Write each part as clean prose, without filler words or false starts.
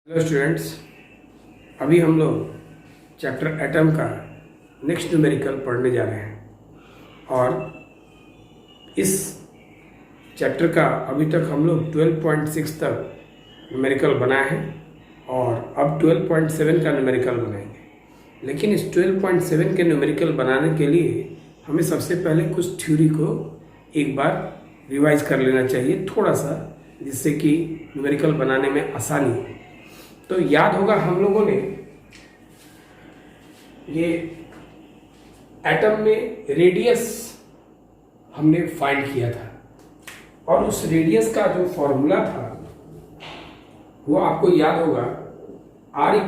Hello students, अभी हम लोग चैप्टर एटम का नेक्स्ट न्यूमेरिकल पढ़ने जा रहे हैं और इस चैप्टर का अभी तक हम लोग 12.6 तक न्यूमेरिकल बनाए हैं और अब 12.7 का न्यूमेरिकल बनाएंगे। लेकिन इस 12.7 के न्यूमेरिकल बनाने के लिए हमें सबसे पहले कुछ थ्योरी को एक बार रिवाइज कर लेना चाहिए थोड़ा सा, जिससे कि न्यूमेरिकल बनाने में आसानी हो। तो याद होगा हम लोगों ने ये एटम में रेडियस हमने फाइंड किया था और उस रेडियस का जो फॉर्मूला था वो आपको याद होगा, R =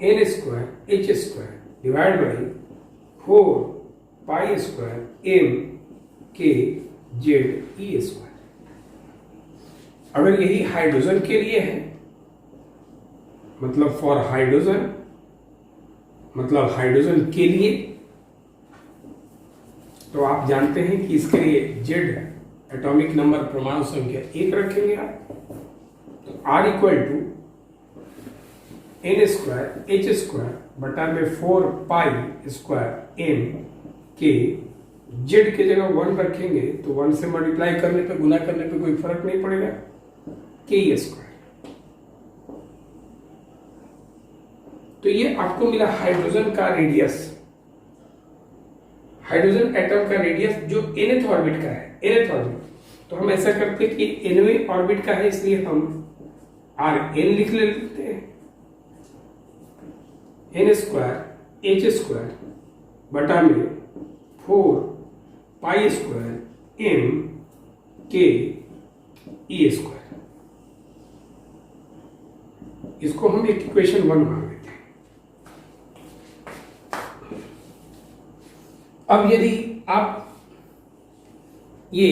n square h square divide by 4 pi square m k z e square. अगर यही हाइड्रोजन के लिए है, मतलब फॉर हाइड्रोजन, मतलब हाइड्रोजन के लिए, तो आप जानते हैं कि इसके लिए Z एटॉमिक नंबर परमाणु संख्या 1 रखेंगे आप। तो R = n square h square बटा में 4 पाई स्क्वायर m के Z के जगह 1 रखेंगे तो 1 से मल्टीप्लाई करने पे, गुना करने पे कोई फर्क नहीं पड़ेगा, k स्क्वायर। तो ये आपको मिला हाइड्रोजन का रेडियस, हाइड्रोजन एटम का रेडियस जो nth ऑर्बिट का है, nth ऑर्बिट। तो हम ऐसा करते हैं कि nवें ऑर्बिट का है, इसलिए हम Rn लिख लेते हैं, n स्क्वायर h स्क्वायर बटा में 4 pi square m k e square. इसको हम एक इक्वेशन 1 मान लेते हैं। अब यदि आप ये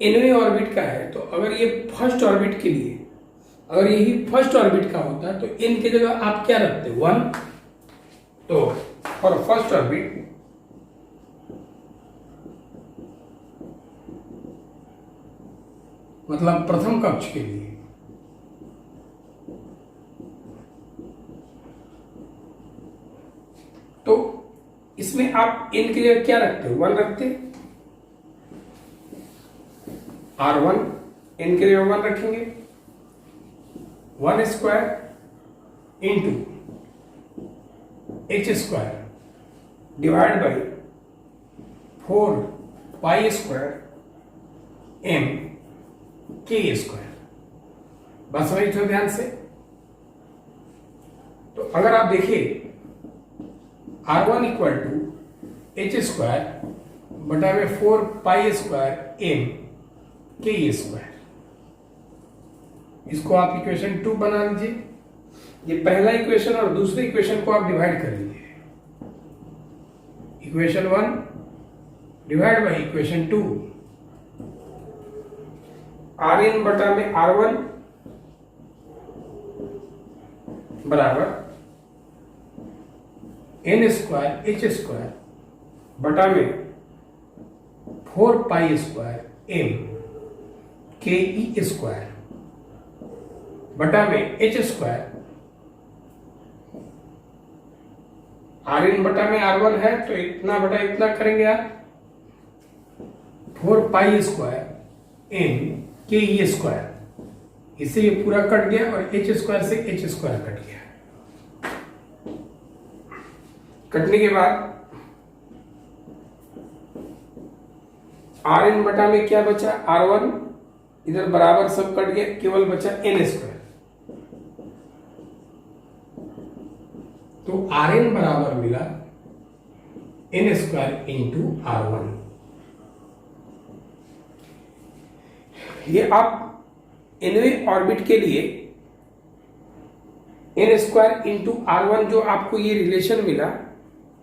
nवें ऑर्बिट का है, तो अगर ये फर्स्ट ऑर्बिट के लिए, अगर यही फर्स्ट ऑर्बिट का होता है तो n की जगह आप क्या रखते, 1। तो फॉर फर्स्ट ऑर्बिट मतलब प्रथम कक्ष के लिए तो इसमें आप n की जगह क्या रखते हो, 1 रखते, R1 n की जगह 1 रखेंगे, 1 square into h square divide by 4 pi square m k square. बस वही तो ध्यान से। तो अगर आप देखिए R1 = h स्क्वायर बटा में 4 pi square m k square. इसको आप इक्वेशन 2 बना लीजिए। ये पहला इक्वेशन और दूसरे इक्वेशन को आप डिवाइड कर लीजिए, equation 1 divide by equation 2। Rn बटा में R1 बराबर n स्क्वायर h स्क्वायर बटा में 4 pi square m k e square बटा में h स्क्वायर। Rn बटा में R1 है तो इतना बटा इतना करेंगे आप, 4 pi square m k e square. इससे ये पूरा कट गया और h स्क्वायर से h स्क्वायर कट गया। कटने के बाद Rn बटा में क्या बचा, R1 इधर बराबर सब कट गया, केवल बचा n स्क्वायर। तो Rn बराबर मिला n स्क्वायर इंटू R1। ये आप nवें ऑर्बिट के लिए n स्क्वायर इंटू R1 जो आपको ये रिलेशन मिला,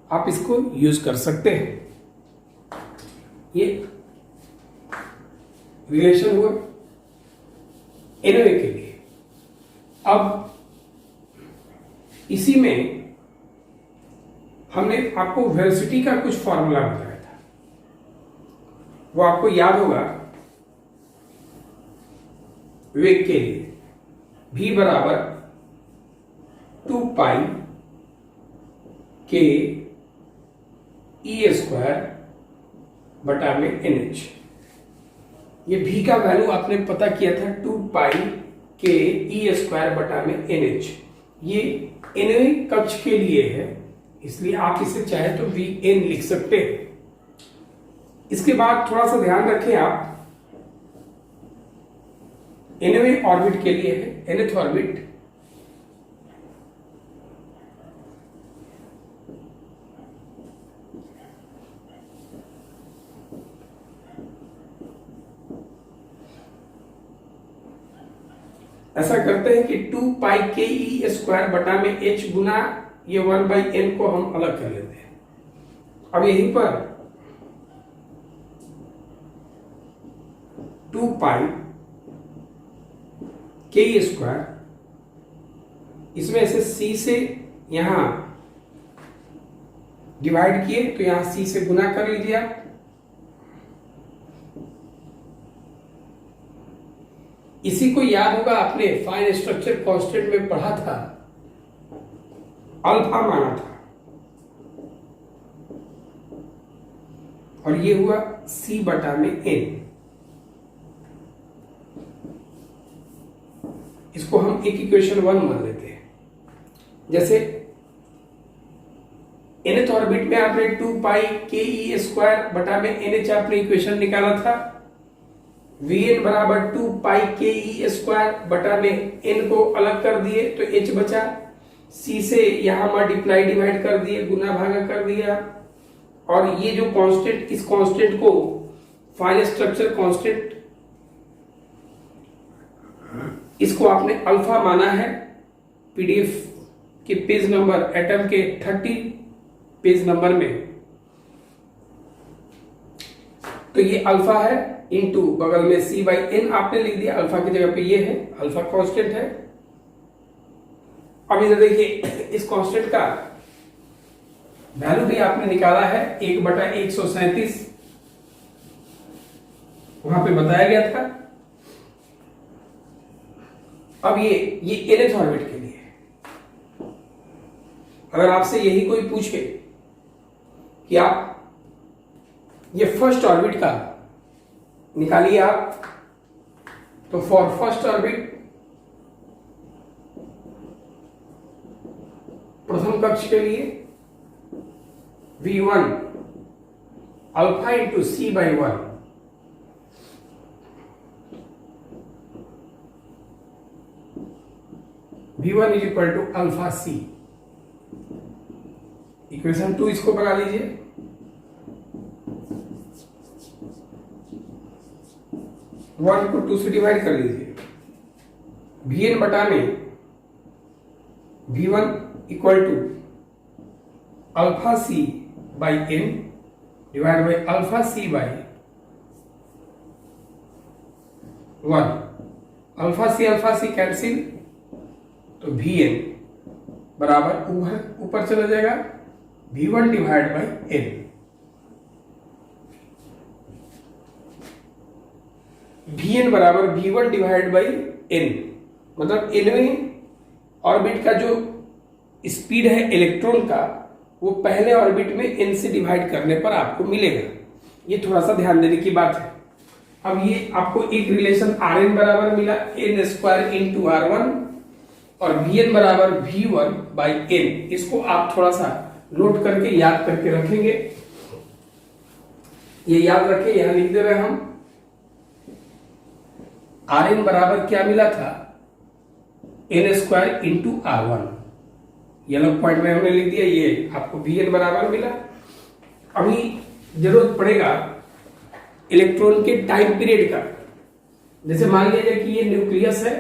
आप इसको यूज कर सकते हैं। ये रिलेशन हुआ nवें के लिए। अब इसी में हमने आपको वेलोसिटी का कुछ फॉर्मूला बताया था, वो आपको याद होगा, वेग के लिए v बराबर 2 पाई के ई स्क्वायर बटा में NH। ये v का वैल्यू आपने पता किया था 2 पाई के ई स्क्वायर बटा में NH। ये nवें कक्ष के लिए है, इसलिए आप इसे चाहे तो Vn लिख सकते हैं। इसके बाद थोड़ा सा ध्यान रखें आप, nवें ऑर्बिट के लिए है, nth ऑर्बिट, ऐसा करते हैं कि 2 पाई के ई स्क्वायर बटा में h गुना ये 1/n को हम अलग कर लेते हैं। अब यहीं पर 2 पाई के ई स्क्वायर, इसमें से c से यहां डिवाइड किए तो यहां c से गुना कर लीजिए आप। इसी को याद होगा, आपने फाइन स्ट्रक्चर कांस्टेंट में पढ़ा था, अल्फा माना था, और ये हुआ c बटा में n। इसको हम एक इक्वेशन 1 मान लेते हैं। जैसे nth ऑर्बिट में आपने 2 पाई के ई स्क्वायर बटा में NH आपने इक्वेशन निकाला था, Vn बराबर 2 पाई के ई स्क्वायर बटा में n को अलग कर दिए तो h बचा, c से यहां मल्टीप्लाई डिवाइड कर दिए, गुना भागा कर दिया, और ये जो कांस्टेंट, इस कांस्टेंट को फाइन स्ट्रक्चर कांस्टेंट, इसको आपने अल्फा माना है। पीडीएफ के पेज नंबर, एटम के 30 पेज नंबर में, तो ये अल्फा है, इनटू बगल में c/n आपने लिख दिया, अल्फा की जगह पे ये है, अल्फा कांस्टेंट है। अब इधर देखिए, इस कांस्टेंट का वैल्यू भी आपने निकाला है 1/137, वहां पे बताया गया था। अब ये nth ऑर्बिट के लिए, अगर आपसे यही कोई पूछे कि आप ये फर्स्ट ऑर्बिट का निकालिए आप, तो फॉर फर्स्ट ऑर्बिट, प्रथम कक्ष के लिए v1 alpha into c/1, v1 is equal to alpha c। Equation 2 इसको बना लीजिए। वन को 2 से डिवाइड कर लीजिए। Vn बटा में v1 equal to alpha c by n divide by alpha c by 1। Alpha c cancel, तो Vn बराबर ऊपर चला जाएगा v1 divide by n। Vn बराबर v1 डिवाइड बाई n, मतलब nवें ऑर्बिट का जो स्पीड है इलेक्ट्रॉन का, वो पहले ऑर्बिट में n से डिवाइड करने पर आपको मिलेगा। ये थोड़ा सा ध्यान देने की बात है। अब ये आपको एक रिलेशन Rn बराबर मिला n स्क्वायर इंटू R1, और Vn बराबर v1 बाई n। इसको आप थोड़ा सा नोट करके याद करके रखेंगे। ये याद रखें, यहां लिख दे रहे हम Rn बराबर क्या मिला था, n square into R1। Yellow point में हमने लिख दिया, ये आपको Vn बराबर मिला। अभी जरूरत पड़ेगा इलेक्ट्रॉन के टाइम पीरियड का। जैसे मान लीजिए कि ये न्यूक्लियस है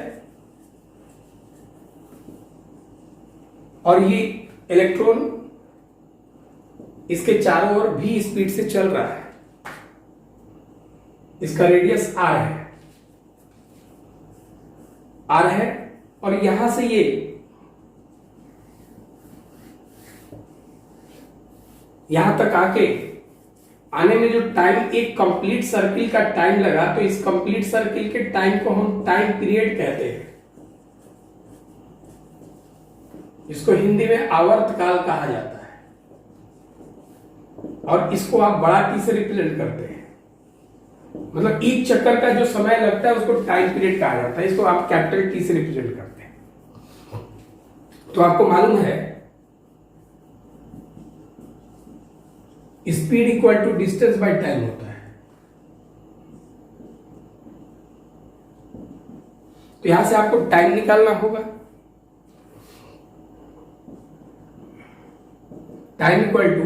और ये इलेक्ट्रॉन इसके चारों ओर v स्पीड से चल रहा है, इसका रेडियस r है, और यहां से ये यहां तक आके आने में जो टाइम, एक कंप्लीट सर्किल का टाइम लगा, तो इस कंप्लीट सर्किल के टाइम को हम टाइम पीरियड कहते हैं। इसको हिंदी में आवर्तकाल कहा जाता है, और इसको आप बड़ा टी से रिप्रेजेंट करते हैं। मतलब एक चक्कर का जो समय लगता है उसको टाइम पीरियड कहा जाता है, इसको आप कैपिटल टी से रिप्रेजेंट करते हैं। तो आपको मालूम है speed equal to distance by time होता है। तो यहां से आपको टाइम निकालना होगा। टाइम इक्वल टू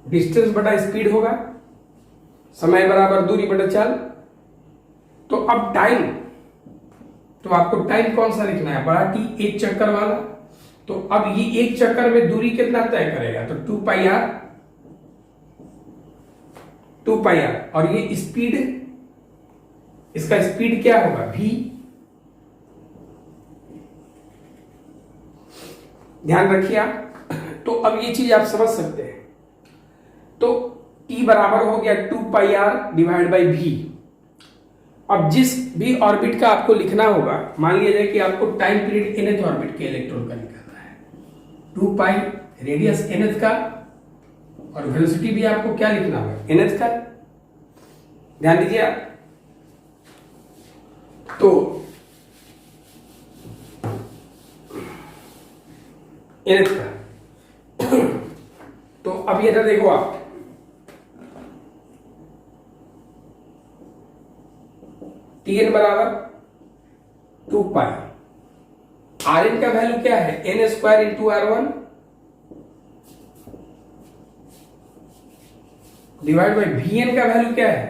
डिस्टेंस बटा स्पीड होगा, समय बराबर दूरी बटा चाल। तो अब टाइम, तो आपको टाइम कौन सा लिखना है, बड़ा टी एक चक्कर वाला। तो अब ये एक चक्कर में दूरी कितना तय करेगा, तो 2 पाई आर, 2 पाई आर। और ये स्पीड, इसका स्पीड क्या होगा, v। ध्यान रखिए आप। तो अब ये चीज आप समझ सकते हैं। तो t बराबर हो गया 2 पाई आर डिवाइड बाई v। अब जिस भी ऑर्बिट का आपको लिखना होगा, मान लिया जाए कि आपको टाइम पीरियड nth ऑर्बिट के इलेक्ट्रॉन का निकालना है, 2 पाई रेडियस nth का, और वेलोसिटी भी आपको क्या लिखना होगा, nth का। ध्यान दीजिए आप। तो nth का। तो अब ये देखो आप, Tn बराबर 2 पाई, Rn का वैल्यू क्या है, n square into R1 divide by Vn का वैल्यू क्या है,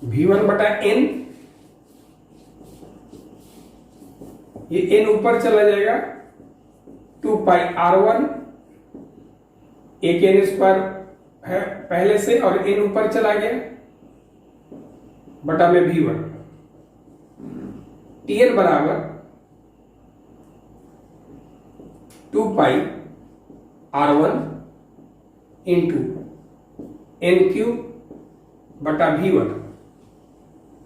V1 बटा n। ये n ऊपर चला जाएगा, 2 पाई R1, एक n स्क्वायर है पहले से और n ऊपर चला गया, बटा में V1। Tn बराबर 2 पाई R1 इंटू n क्यूब बटा V1।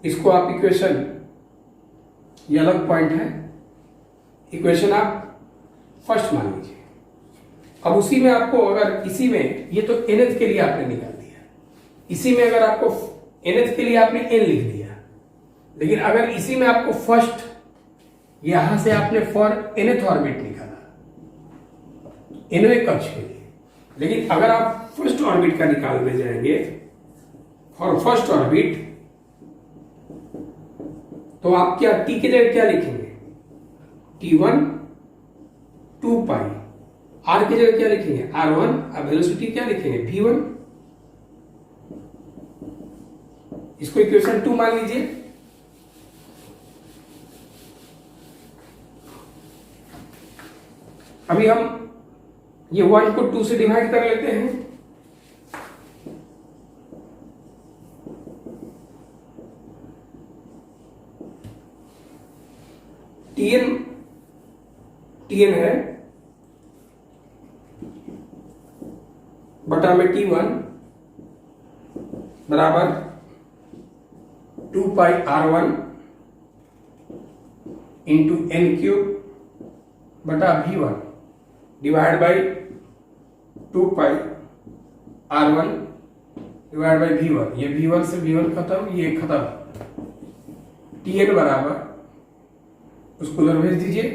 इसको आप इक्वेशन, ये अलग पॉइंट है, इक्वेशन आप फर्स्ट मान लीजिए। अब उसी में आपको अगर इसी में, ये तो nth के लिए आपने निकाल दिया, इसी में अगर आपको nth के लिए आपने n लिख दिया, लेकिन अगर इसी में आपको फर्स्ट, यहां से आपने फॉर nth ऑर्बिट निकाला, nवें कक्ष के लिए, लेकिन अगर आप फर्स्ट ऑर्बिट का निकालने जाएंगे फॉर फर्स्ट ऑर्बिट, तो आप क्या t की जगह क्या लिखेंगे, T1 2 पाई, r की जगह क्या लिखेंगे, R1। अब वेलोसिटी क्या लिखेंगे, V1। इसको इक्वेशन 2 मान लीजिए। अभी हम ये 1 को 2 से डिवाइड कर लेते हैं। Tn है बटा में T1 बराबर 2 पाई R1 इंटू n क्यूब बटा V1 divide by 2 pi R1 divide by V1। ये V1 से V1 खत्म, ये खत्म। Tn बराबर, उसको उधर भेज दीजिए,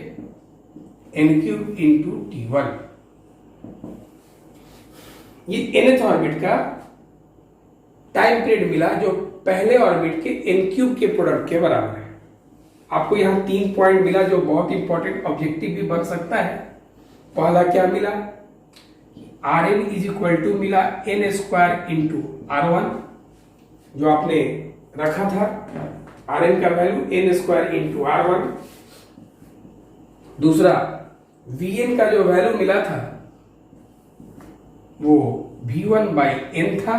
n क्यूब इंटू T1। ये nth ऑर्बिट का टाइम पीरियड मिला जो पहले ऑर्बिट के n क्यूब के प्रोडक्ट के बराबर है। आपको यहां 3 पॉइंट मिला जो बहुत इंपॉर्टेंट ऑब्जेक्टिव भी बन सकता है। पहला क्या मिला, Rn इज इक्वल टू मिला n स्क्वायर इंटू R1, जो आपने रखा था, Rn का value n square into R1। दूसरा Vn का जो वैल्यू मिला था वो V1 बाई n था,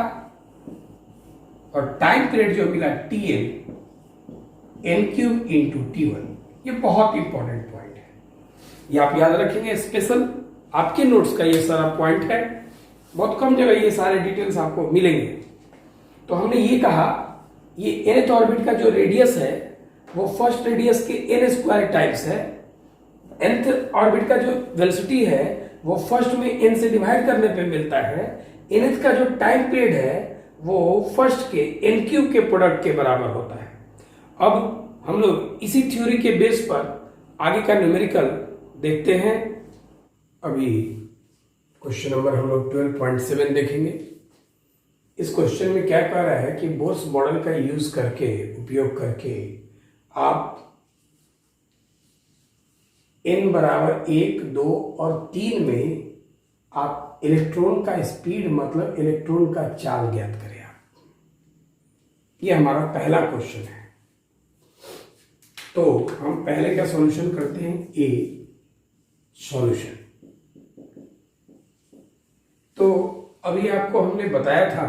और टाइम पीरियड जो मिला Tn, n cube into T1। ये बहुत इंपॉर्टेंट पॉइंट है, ये आप याद रखेंगे, स्पेशल आपके नोट्स का ये सारा पॉइंट है। बहुत कम जगह ये सारे डिटेल्स आपको मिलेंगे। तो हमने ये कहा ये nth ऑर्बिट का जो रेडियस है वो फर्स्ट रेडियस के n स्क्वायर टाइम्स है। nth ऑर्बिट का जो वेलोसिटी है वो फर्स्ट में n से डिवाइड करने पे मिलता है। nth का जो टाइम पीरियड है वो फर्स्ट के n क्यूब के प्रोडक्ट के बराबर होता है। अब हम लोग इसी थ्योरी के बेस पर आगे का न्यूमेरिकल देखते हैं। अभी क्वेश्चन नंबर हम लोग 12.7 देखेंगे। इस क्वेश्चन में क्या कह रहा है कि बोर्स मॉडल का यूज करके, उपयोग करके आप n बराबर 1, 2 और 3 में आप इलेक्ट्रॉन का स्पीड मतलब इलेक्ट्रॉन का चाल ज्ञात करें। ये हमारा पहला क्वेश्चन है। तो हम पहले का सॉल्यूशन करते हैं, ए सॉल्यूशन। तो अभी आपको हमने बताया था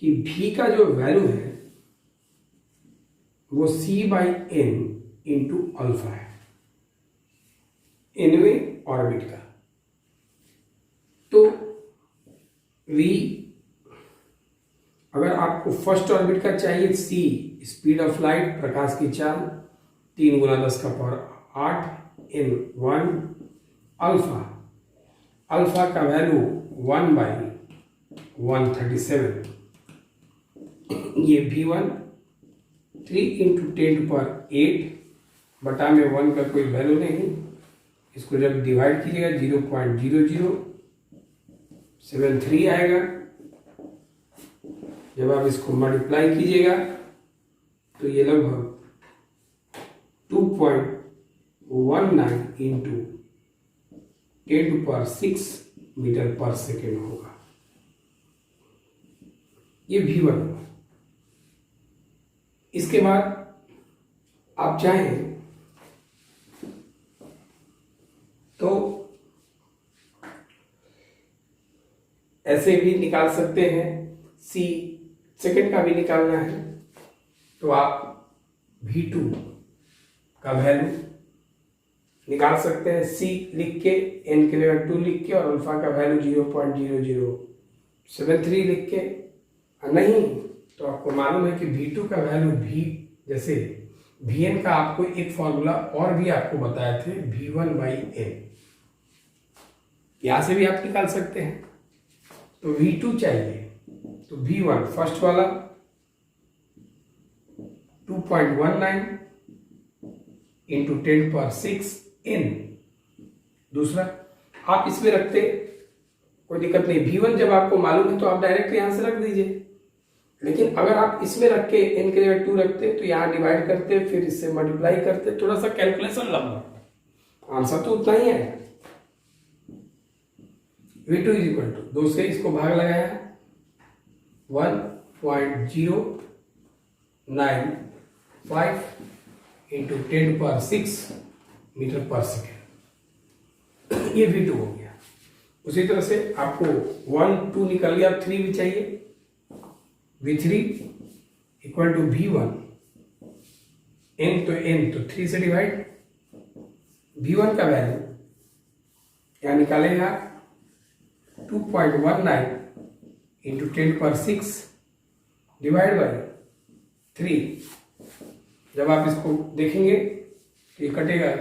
कि v का जो वैल्यू है वो c/n इंटू अल्फा है, nवें ऑर्बिट का। तो v अगर आपको फर्स्ट ऑर्बिट का चाहिए, c स्पीड ऑफ लाइट, प्रकाश की चाल, 3 × 10⁸ n 1, अल्फा का वैल्यू 1/137, ये v1 3 × 10⁸ बटा में 1 का कोई वैल्यू नहीं। इसको जब डिवाइड कीजिएगा 0.0073 आएगा। जब आप इसको मल्टीप्लाई कीजिएगा तो ये लगभग 2.19 इंटू 10⁶ मीटर पर सेकेंड होगा। ये v1 होगा। इसके बाद आप चाहें तो ऐसे भी निकाल सकते हैं, c सेकेंड का भी निकालना है तो आप v2 का वैल्यू निकाल सकते हैं, c लिख के, n के जगह 2 लिख के और अल्फा का वैल्यू 0.0073 लिख के। नहीं तो आपको मालूम है कि v2 का वैल्यू v, जैसे vn का आपको एक फॉर्मूला और भी आपको बताए थे, v1/n, यहां से भी आप निकाल सकते हैं। तो v2 चाहिए तो v1 फर्स्ट वाला 2.19 इंटू 10⁶ n, दूसरा आप इसमें रखते कोई दिक्कत नहीं, v1 जब आपको मालूम है तो आप डायरेक्ट यहां से रख दीजिए। लेकिन अगर आप इसमें रख के n के जगह 2 रखते तो यहां डिवाइड करते, फिर इससे मल्टीप्लाई करते, थोड़ा सा कैलकुलेशन लंबा, आंसर तो उतना ही है। v2 = 2 से इसको भाग लगाया 1.095 इंटू 10⁶ मीटर पर सेकेंड, ये v2 हो गया। उसी तरह से आपको 1, 2 निकल गया, 3 भी चाहिए, v3 = v1, n तो 3 से डिवाइड, v1 का वैल्यू क्या निकालेगा 2.19 इंटू 10⁶ डिवाइड बाय 3। जब आप इसको देखेंगे तो ये कटेगा,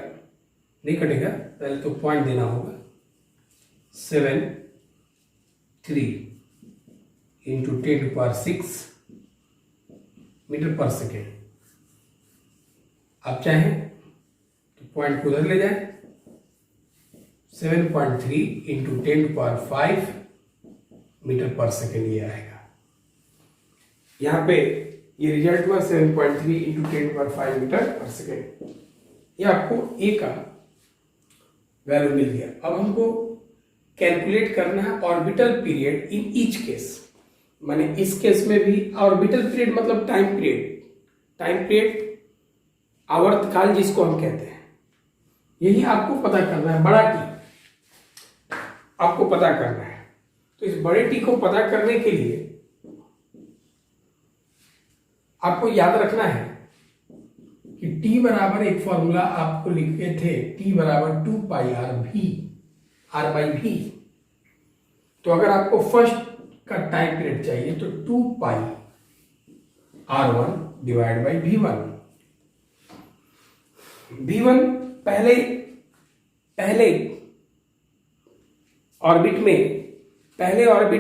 नहीं कटेगा, पहले तो पॉइंट देना होगा, 73 इंटू 10⁶ मीटर पर सेकेंड। आप चाहें तो पॉइंट को उधर ले जाए, 7.3 इंटू 10⁵ मीटर पर सेकेंड ये आएगा। यहाँ पे ये रिजल्ट हुआ 7.3 इंटू 10⁵ मीटर पर सेकेंड। ये आपको ए का वैल्यू मिल गया। अब हमको कैलकुलेट करना है orbital period in each case, माने इस केस में भी ऑर्बिटल पीरियड मतलब टाइम पीरियड आवर्तकाल जिसको हम कहते हैं, यही आपको पता करना है। बड़ा टी आपको पता करना है। तो इस बड़े टी को पता करने के लिए आपको याद रखना है कि टी बराबर एक फॉर्मूला आपको लिखे थे, टी बराबर 2πr/v। तो अगर आपको फर्स्ट का टाइम पीरियड चाहिए तो 2π r1 divide by v1। v1 पहले ऑर्बिट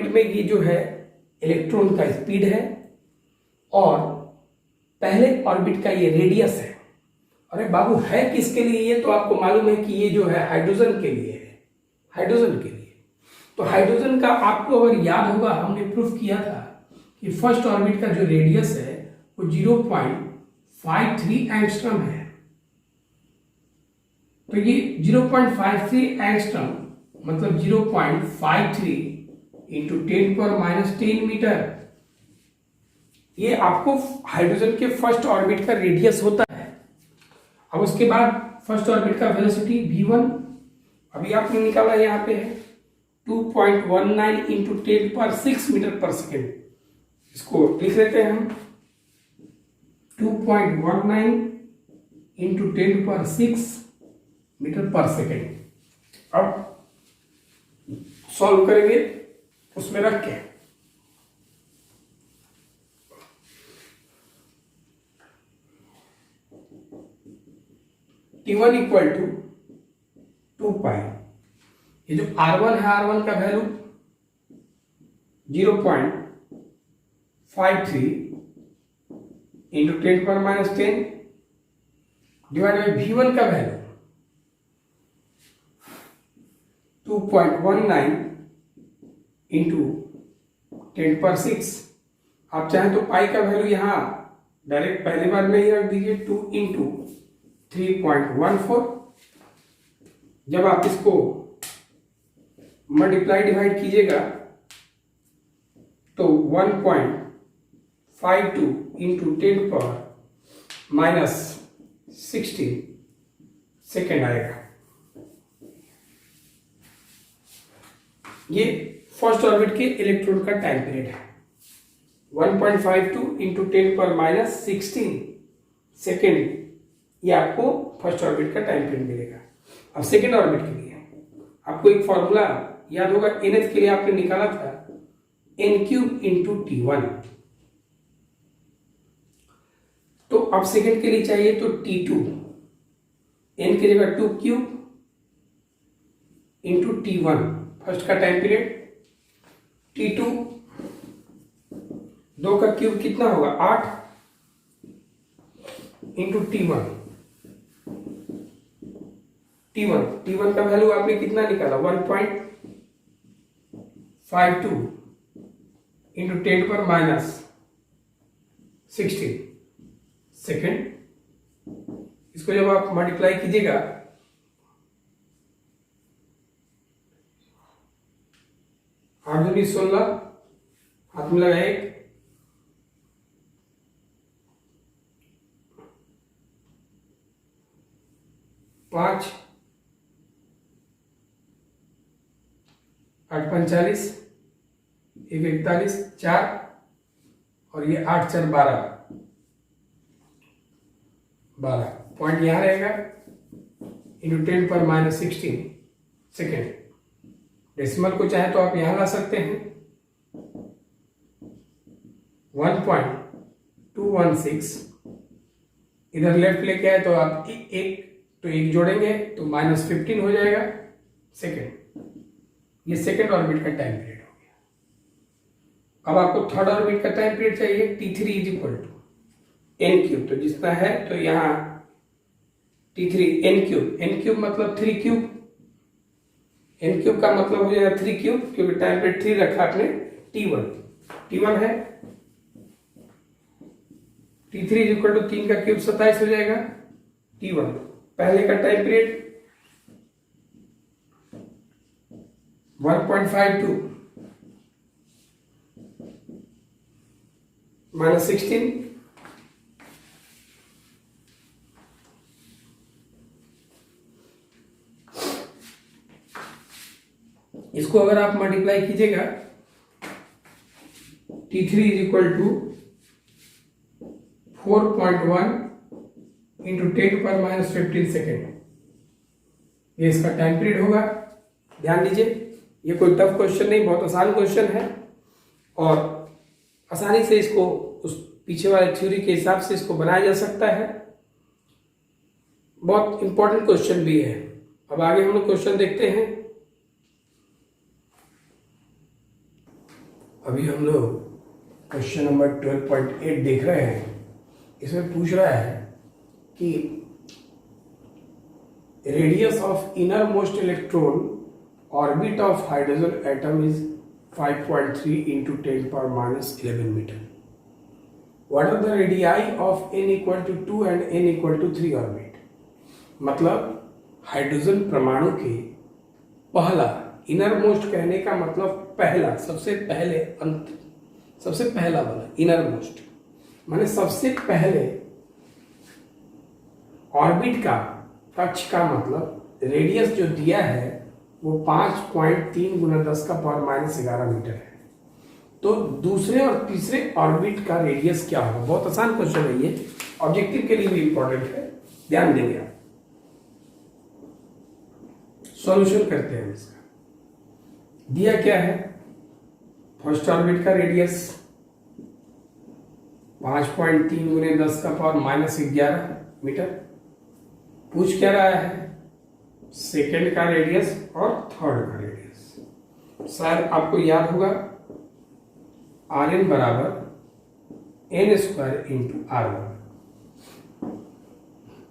में ये जो है इलेक्ट्रॉन का स्पीड है और पहले ऑर्बिट का ये रेडियस है। अरे बाबू, है किसके लिए ये? तो आपको मालूम है कि ये जो है हाइड्रोजन के लिए है, हाइड्रोजन के लिए। तो हाइड्रोजन का आपको अगर याद होगा, हमने प्रूफ किया था कि फर्स्ट ऑर्बिट का जो रेडियस है वो 0.53 एंगस्ट्रॉम है। तो ये 0.53 एंगस्ट्रॉम मतलब 0.53 इंटू 10⁻⁻10 मीटर, ये आपको हाइड्रोजन के फर्स्ट ऑर्बिट का रेडियस होता है। अब उसके बाद फर्स्ट ऑर्बिट का वेलोसिटी v1 अभी आपने निकाला, यहाँ पे है 2.19 इंटू 10⁻6 मीटर पर सेकेंड। इसको लिख लेते हैं हम 2.19 इंटू 10⁻6 मीटर पर सेकेंड। अब सॉल्व करेंगे उसमें रख के। T1 इक्वल टू 2 पाई, ये जो R1 है, R1 का value 0.53 into 10⁻10 divide by V1 का वैल्यू 2.19 इंटू 10⁻6। आप चाहें तो पाई का वैल्यू यहाँ डायरेक्ट पहले बार में ही रख दीजिए, 2 इंटू 3.14। जब आप इसको मल्टीप्लाई डिवाइड कीजिएगा तो 1.52 इंटू 10⁻16 सेकेंड आएगा। ये फर्स्ट ऑर्बिट के इलेक्ट्रॉन का टाइम पीरियड है। 1.52 इंटू 10⁻16 सेकेंड, ये आपको फर्स्ट ऑर्बिट का टाइम पीरियड मिलेगा। अब सेकेंड ऑर्बिट के लिए आपको एक फॉर्मूला याद होगा, NH के लिए आपने निकाला था n³ इंटू T1। तो अब सेकेंड के लिए चाहिए तो T2, n की जगह 2³ इंटू T1 फर्स्ट का टाइम पीरियड। T2 2 का क्यूब कितना होगा? 8 इंटू T1। T1 का वैल्यू आपने कितना निकाला? 1.52 इंटू 10⁻16 सेकेंड। इसको जब आप मल्टीप्लाई कीजिएगा आठ दूनी 16, हाथ में लगा 1, 5, 8 45, 1 41, 4 और ये 8 4 12 पॉइंट यहां रहेगा इंटू 10⁻16 सेकेंड। डेसिमल को चाहे तो आप यहां ला सकते हैं 1.216, इधर लेफ्ट लेके आए तो आप एक जोड़ेंगे तो -15 हो जाएगा सेकेंड। ये सेकेंड ऑर्बिट का टाइम पीरियड हो गया। अब आपको थर्ड ऑर्बिट का टाइम पीरियड चाहिए। T3 is equal to n³, तो जितना है तो यहाँ T3 n³ मतलब 3³ n³ का मतलब हो जाएगा 3³ क्योंकि टाइम पीरियड 3 रखा आपने। T1 है T3 इज इक्वल टू 3 का क्यूब 27 हो जाएगा। T1 पहले का टाइम पीरियड 1.52 -16 इसको अगर आप मल्टीप्लाई कीजिएगा T3 is equal to 4.1 into 10⁻15 second, ये इसका टाइम पीरियड होगा। ध्यान दीजिए, ये कोई टफ क्वेश्चन नहीं, बहुत आसान क्वेश्चन है और आसानी से इसको उस पीछे वाले थ्योरी के हिसाब से इसको बनाया जा सकता है। बहुत इंपॉर्टेंट क्वेश्चन भी है। अब आगे हम लोग क्वेश्चन देखते हैं। अभी हम लोग क्वेश्चन नंबर 12.8 देख रहे हैं। इसमें पूछ रहा है कि radius of inner most electron orbit of hydrogen atom is 5.3 into 10 power minus 11 meter. What are the radii of n equal to 2 and n equal to 3 orbit? मतलब हाइड्रोजन परमाणु के पहला, इनर मोस्ट कहने का मतलब पहला, सबसे पहले, अंत, सबसे पहला वाला इनर मोस्ट माने सबसे पहले ऑर्बिट का कक्ष का मतलब रेडियस जो दिया है वो 5.3 गुना 10 का पावर माइनस 11 मीटर है। तो दूसरे और तीसरे ऑर्बिट का रेडियस क्या होगा? बहुत आसान क्वेश्चन है ये, ऑब्जेक्टिव के लिए भी इंपॉर्टेंट है, ध्यान देंगे आप। सॉल्यूशन करते हैं इसका। दिया क्या है? फर्स्ट ऑर्बिट का रेडियस 5.3 गुने 10 का पावर माइनस 11 मीटर। पूछ क्या रहा है? सेकेंड का रेडियस और थर्ड का रेडियस। शायद आपको याद होगा आर एन बराबर एन स्क्वायर इंटू R1।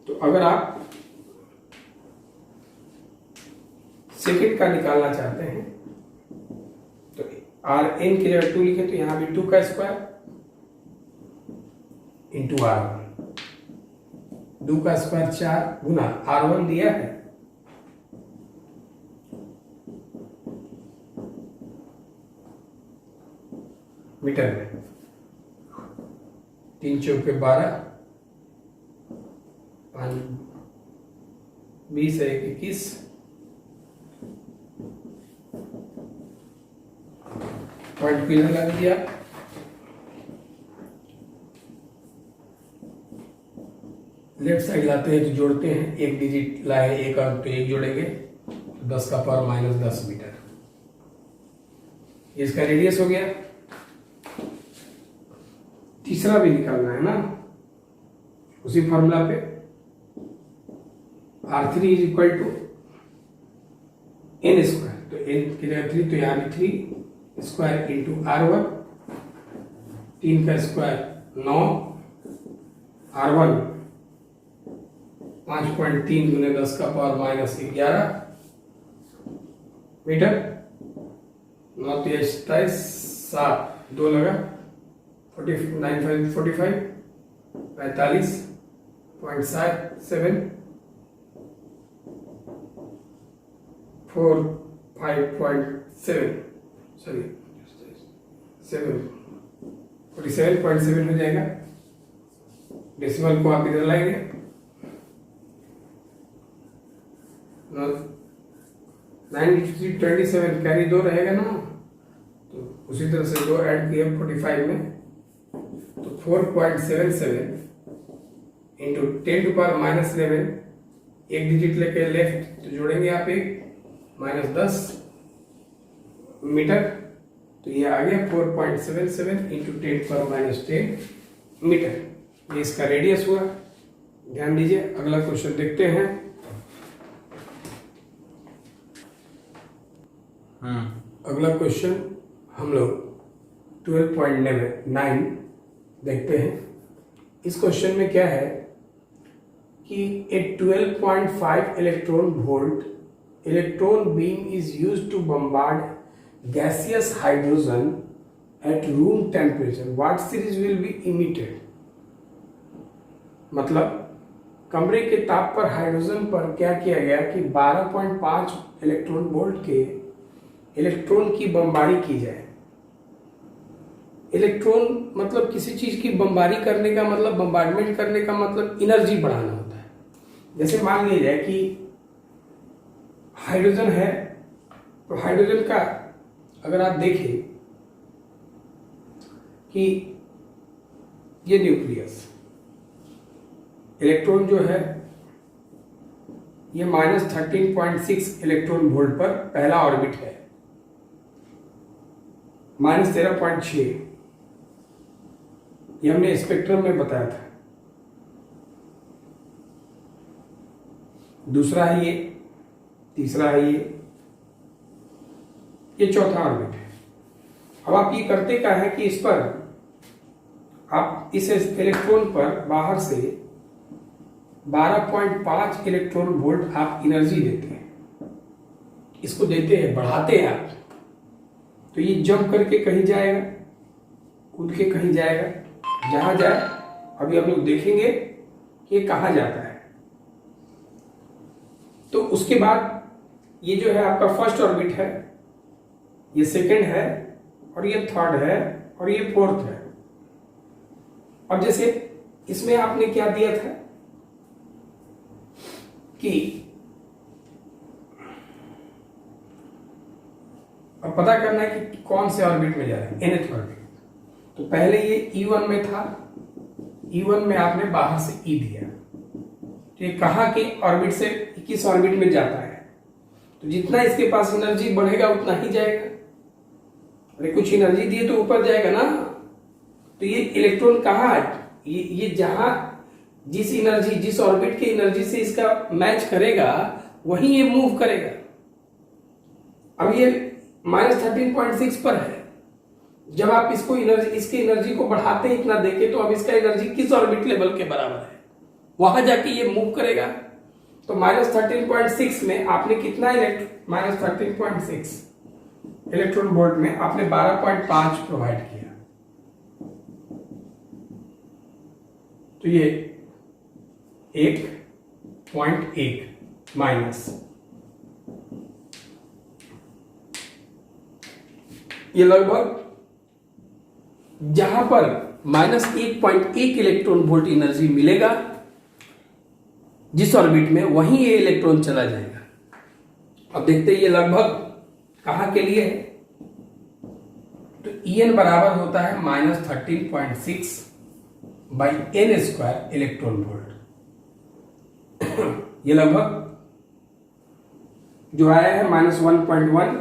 तो अगर आप सेकेंड का निकालना चाहते हैं तो आर एन की जगह 2 लिखे तो यहां भी 2 का स्क्वायर इंटू R1, 2 का स्क्वायर 4 गुना R1 दिया है मीटर में, 3 चौके 12, 5 20 21, पॉइंट पे लगा दिया। लेफ्ट साइड लाते हैं तो जोड़ते हैं, एक डिजिट लाए एक और तो एक जोड़ेंगे तो 10 का पावर माइनस 10 मीटर। इसका रेडियस हो गया। तीसरा भी निकालना है ना उसी फॉर्मूला पे, R3 is equal to n square, तो एन की जगह 3 तो यहां भी 3 स्क्वायर इंटू R1, 3 का स्क्वायर 9, R1 5.3 गुने 10 का पावर माइनस 11 मीटर। 9 27 7 2 लगा 45 45.7 5.7 सॉरी 47.7 हो जाएगा। डेसिमल को आप इधर लाएंगे, 9327 कैरी 2 रहेगा ना, तो उसी तरह से 2 ऐड किया 45 में तो 4.77 इंटू 10 टू पावर माइनस 11, एक डिजिट लेके लेफ्ट तो जोड़ेंगे आप एक माइनस 10 मीटर, तो ये आ गया 4.77 इंटू 10 पावर माइनस 10 मीटर। ये इसका रेडियस हुआ। ध्यान दीजिए, अगला क्वेश्चन देखते हैं। अगला क्वेश्चन हम लोग 12.9 देखते हैं। इस क्वेश्चन में क्या है कि a 12.5 electron volt electron beam is used to bombard gaseous hydrogen at room temperature, what series will be emitted? मतलब कमरे के ताप पर हाइड्रोजन पर क्या किया गया कि 12.5 इलेक्ट्रॉन वोल्ट के इलेक्ट्रॉन की बमबारी की जाए। इलेक्ट्रॉन मतलब किसी चीज की बमबारी करने का मतलब, बम्बार्डमेंट करने का मतलब एनर्जी बढ़ाना होता है। जैसे मान लीजिए कि हाइड्रोजन है, तो हाइड्रोजन का अगर आप देखें कि ये न्यूक्लियस, इलेक्ट्रॉन जो है ये -13.6 इलेक्ट्रॉन वोल्ट पर पहला ऑर्बिट है, -13.6 ये हमने स्पेक्ट्रम में बताया था। दूसरा है ये, तीसरा है ये चौथा ऑर्बिट है। अब आप ये करते क्या है कि इस पर आप इस इलेक्ट्रॉन पर बाहर से 12.5 इलेक्ट्रॉन वोल्ट आप एनर्जी देते हैं, इसको देते हैं, बढ़ाते हैं आप, तो ये जंप करके कहीं जाएगा, कूद के कहीं जाएगा, जहां जाए अभी हम लोग देखेंगे कि ये कहाँ जाता है। तो उसके बाद ये जो है आपका फर्स्ट ऑर्बिट है, ये सेकंड है, और ये थर्ड है, और ये फोर्थ है। अब जैसे इसमें आपने क्या दिया था कि अब पता करना है कि कौन से ऑर्बिट में जा रहा है, nth ऑर्बिट। तो पहले ये E1 में था, E1 में आपने बाहर से E दिया, तो ये कहाँ के ऑर्बिट से किस ऑर्बिट में जाता है, तो जितना इसके पास एनर्जी बढ़ेगा उतना ही जाएगा। अरे कुछ एनर्जी दिए तो ऊपर जाएगा ना, तो ये इलेक्ट्रॉन कहाँ है, ये जहां जिस एनर्जी, जिस ऑर्बिट की एनर्जी से इसका मैच करेगा वहीं ये मूव करेगा। अब ये -13.6 पर है, जब आप इसको एनर्जी, इसकी एनर्जी को बढ़ाते हैं इतना देके, तो अब इसका एनर्जी किस ऑर्बिट लेवल के बराबर है, वहां जाके ये मूव करेगा। तो -13.6 में आपने कितना -13.6 इलेक्ट्रॉन वोल्ट में आपने 12.5 प्रोवाइड किया, तो ये 1.1 माइनस, ये लगभग जहां पर -1.1 इलेक्ट्रॉन वोल्ट एनर्जी मिलेगा जिस ऑर्बिट में, वहीं ये इलेक्ट्रॉन चला जाएगा। अब देखते हैं ये लगभग कहां के लिए है, तो En बराबर होता है -13.6 बाई n² इलेक्ट्रॉन वोल्ट। ये लगभग जो आया है -1.1,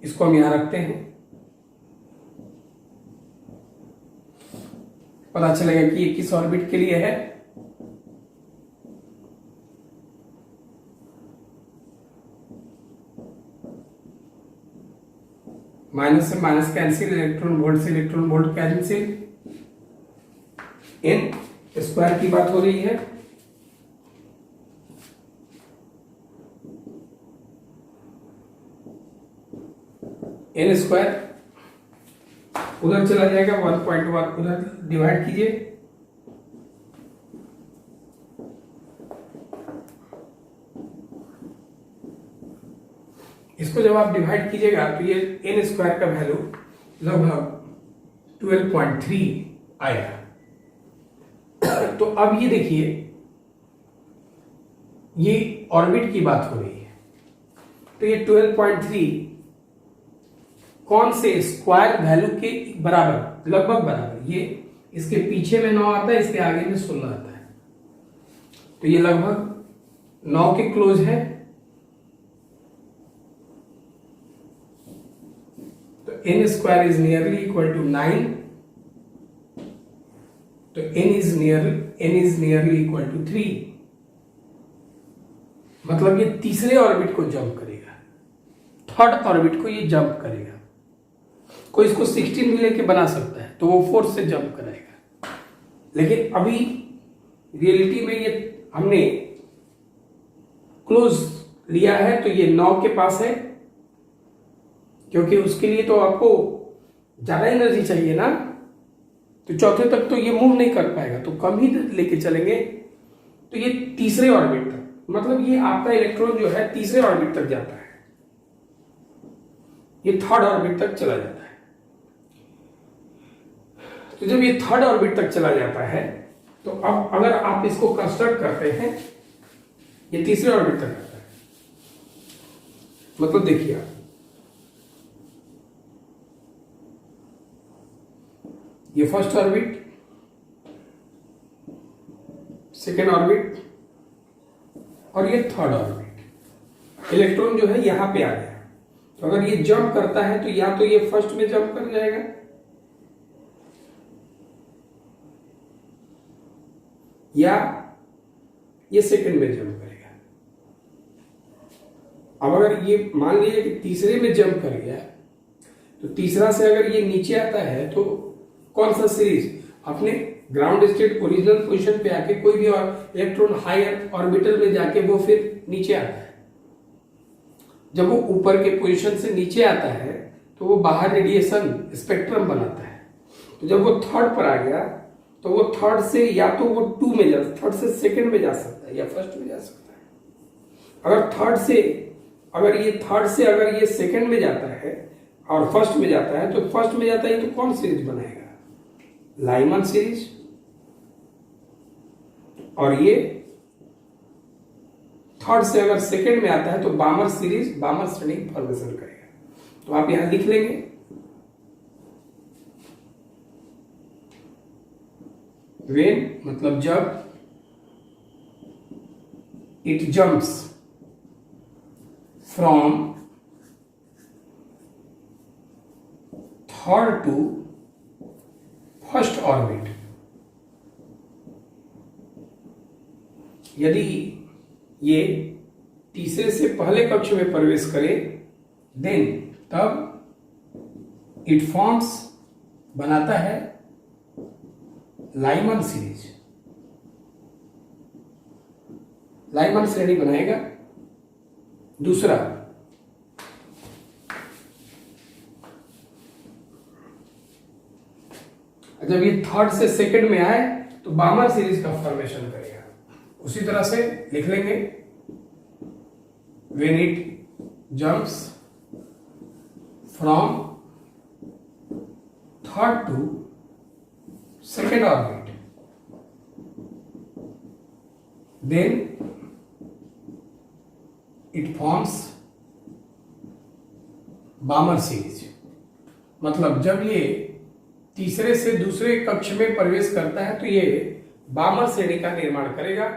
इसको हम यहां रखते हैं, पता चलेगा कि ये किस ऑर्बिट के लिए है। माइनस से माइनस कैंसिल, इलेक्ट्रॉन वोल्ट से इलेक्ट्रॉन वोल्ट कैंसिल, n² की बात हो रही है। n² उधर चला जाएगा, 1.1 उधर डिवाइड कीजिए, इसको जब आप डिवाइड कीजिएगा तो ये n² का वैल्यू लगभग 12.3 आएगा। तो अब ये देखिए, ये ऑर्बिट की बात हो रही है, तो ये 12.3 कौन से स्क्वायर वैल्यू के बराबर, लगभग बराबर, ये इसके पीछे में 9 आता है, इसके आगे में 16 आता है, तो ये लगभग 9 के क्लोज है। तो n² is nearly equal to 9, तो n is nearly equal to 3, मतलब ये तीसरे ऑर्बिट को जंप करेगा, थर्ड ऑर्बिट को ये जंप करेगा। कोई इसको 16 भी लेके बना सकता है, तो वो 4 से जंप करेगा, लेकिन अभी रियलिटी में ये हमने क्लोज लिया है, तो ये 9 के पास है, क्योंकि उसके लिए तो आपको ज्यादा एनर्जी चाहिए ना, तो चौथे तक तो ये मूव नहीं कर पाएगा, तो कम ही लेके चलेंगे। तो ये तीसरे ऑर्बिट तक, मतलब ये आपका इलेक्ट्रॉन जो है तीसरे ऑर्बिट तक जाता है, ये थर्ड ऑर्बिट तक चला जाता है। तो जब ये थर्ड ऑर्बिट तक चला जाता है, तो अब अगर आप इसको कंस्ट्रक्ट करते हैं, ये तीसरे ऑर्बिट तक आता है, मतलब देखिए आप, ये फर्स्ट ऑर्बिट, सेकेंड ऑर्बिट, और ये थर्ड ऑर्बिट। इलेक्ट्रॉन जो है यहां पे आ गया, तो अगर ये जंप करता है तो या तो ये फर्स्ट में जंप कर जाएगा, या ये सेकंड में जंप करेगा। अब अगर ये मान लीजिए कि तीसरे में जंप कर गया, तो तीसरा से अगर ये नीचे आता है तो कौन सा सीरीज अपने ग्राउंड स्टेट ओरिजिनल पोजीशन पे आके कोई भी और इलेक्ट्रॉन हायर ऑर्बिटल में जाके वो फिर नीचे आता है। जब वो ऊपर के पोजीशन से नीचे आता है तो वो बाहर रेडिएशन स्पेक्ट्रम बनाता है। तो जब वो थर्ड पर आ गया तो वो थर्ड से या तो वो थर्ड से सेकंड में जा सकता है या फर्स्ट में जा सकता है। अगर थर्ड से अगर ये सेकंड में जाता है और फर्स्ट में जाता है, तो फर्स्ट में जाता है तो कौन सीरीज बनाएगा? Lyman series. और ये थर्ड से अगर सेकंड में आता है तो बामर सीरीज, बामर श्रेणी फॉर्मेशन करेगा। तो आप यहां लिख लेंगे वेन मतलब जब, it jumps from third to first orbit. यदि ये तीसरे से पहले कक्ष में प्रवेश करे, देन तब इट फॉर्म्स बनाता है लाइमन सीरीज, लाइमन श्रेणी बनाएगा। दूसरा, जब ये थर्ड से सेकंड में आए तो बामर सीरीज का फॉर्मेशन करेगा। उसी तरह से लिख लेंगे when it jumps from third to second orbit, then it forms Balmer series. मतलब जब ये तीसरे से दूसरे कक्ष में प्रवेश करता है तो ये बामर श्रेणी का निर्माण करेगा।